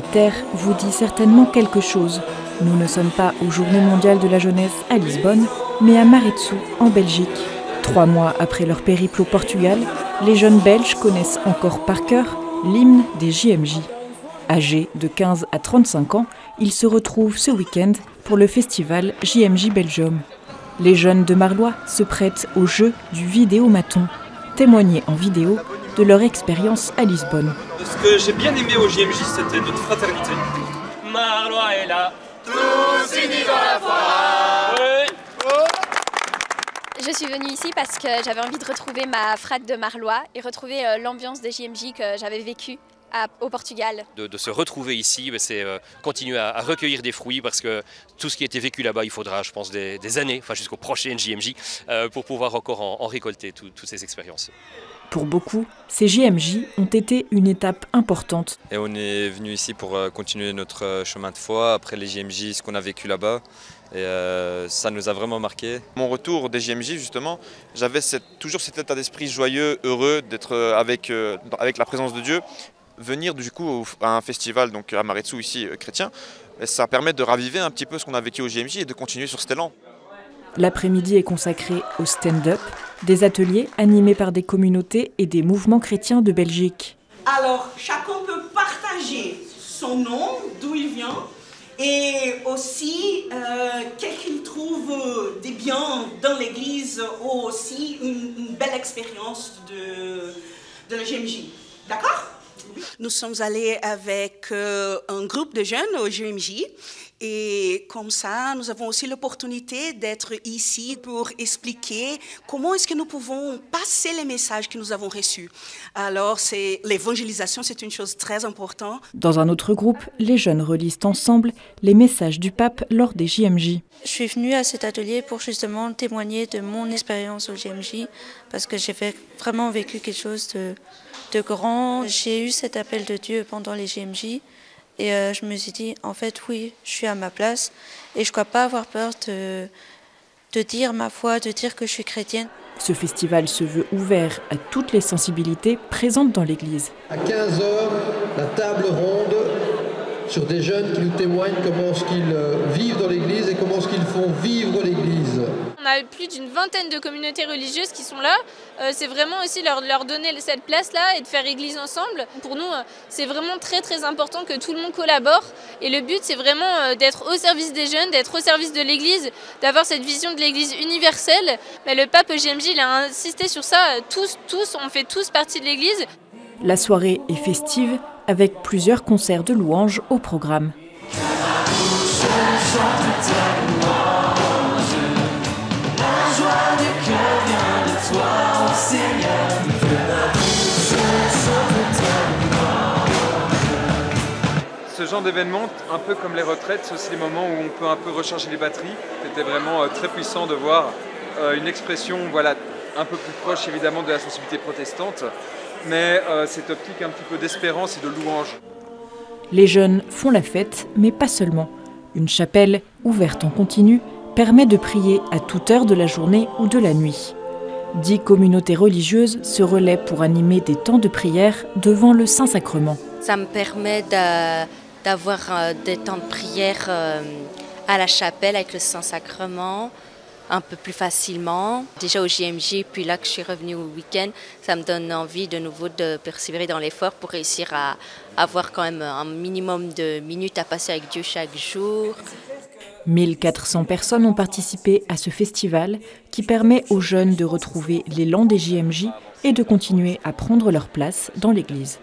Cette air vous dit certainement quelque chose. Nous ne sommes pas aux Journées mondiales de la jeunesse à Lisbonne, mais à Maretsou, en Belgique. 3 mois après leur périple au Portugal, les jeunes Belges connaissent encore par cœur l'hymne des JMJ. Âgés de 15 à 35 ans, ils se retrouvent ce week-end pour le festival JMJ Belgium. Les jeunes de Marlois se prêtent au jeu du vidéomaton, témoigner en vidéo de leur expérience à Lisbonne. Ce que j'ai bien aimé au JMJ, c'était notre fraternité. Marlois est là, tous unis dans la foi. Je suis venue ici parce que j'avais envie de retrouver ma frate de Marlois et retrouver l'ambiance des JMJ que j'avais vécue au Portugal. De se retrouver ici, c'est continuer à recueillir des fruits parce que tout ce qui a été vécu là-bas, il faudra, je pense, des années, enfin jusqu'au prochain JMJ, pour pouvoir encore en récolter toutes ces expériences. Pour beaucoup, ces JMJ ont été une étape importante. Et on est venu ici pour continuer notre chemin de foi après les JMJ, ce qu'on a vécu là-bas. Et ça nous a vraiment marqué. Mon retour des JMJ, justement, j'avais toujours cet état d'esprit joyeux, heureux d'être avec la présence de Dieu. Venir du coup à un festival donc à Maretsou ici chrétien, ça permet de raviver un petit peu ce qu'on a vécu au JMJ et de continuer sur cet élan. L'après-midi est consacré au stand-up, des ateliers animés par des communautés et des mouvements chrétiens de Belgique. Alors chacun peut partager son nom, d'où il vient, et aussi qu'est-ce qu'il trouve des biens dans l'église ou aussi une belle expérience de la JMJ. D'accord ? Nous sommes allés avec un groupe de jeunes au JMJ et comme ça, nous avons aussi l'opportunité d'être ici pour expliquer comment est-ce que nous pouvons passer les messages que nous avons reçus. Alors, l'évangélisation, c'est une chose très importante. Dans un autre groupe, les jeunes relisent ensemble les messages du pape lors des JMJ. Je suis venue à cet atelier pour justement témoigner de mon expérience au JMJ parce que j'ai vraiment vécu quelque chose de grand. J'ai eu cet appel de Dieu pendant les JMJ et je me suis dit, en fait, oui, je suis à ma place et je ne dois pas avoir peur de dire ma foi, de dire que je suis chrétienne. Ce festival se veut ouvert à toutes les sensibilités présentes dans l'Église. À 15 h, la table ronde sur des jeunes qui nous témoignent comment ce qu'ils vivent dans l'Église et comment ce qu'ils font vivre l'Église. On a plus d'une vingtaine de communautés religieuses qui sont là. C'est vraiment aussi leur donner cette place-là et de faire église ensemble. Pour nous, c'est vraiment très important que tout le monde collabore. Et le but, c'est vraiment d'être au service des jeunes, d'être au service de l'église, d'avoir cette vision de l'église universelle. Mais le pape JMJ, il a insisté sur ça. On fait tous partie de l'église. La soirée est festive avec plusieurs concerts de louanges au programme. Ce genre d'événement, un peu comme les retraites, c'est aussi des moments où on peut un peu recharger les batteries. C'était vraiment très puissant de voir une expression un peu plus proche évidemment de la sensibilité protestante, mais cette optique un petit peu d'espérance et de louange. Les jeunes font la fête, mais pas seulement. Une chapelle, ouverte en continu, permet de prier à toute heure de la journée ou de la nuit. 10 communautés religieuses se relaient pour animer des temps de prière devant le Saint-Sacrement. Ça me permet d'avoir des temps de prière à la chapelle avec le Saint-Sacrement, un peu plus facilement. Déjà au JMJ, puis là que je suis revenue au week-end, ça me donne envie de nouveau de persévérer dans l'effort pour réussir à avoir quand même un minimum de minutes à passer avec Dieu chaque jour. 1400 personnes ont participé à ce festival qui permet aux jeunes de retrouver l'élan des JMJ et de continuer à prendre leur place dans l'Église.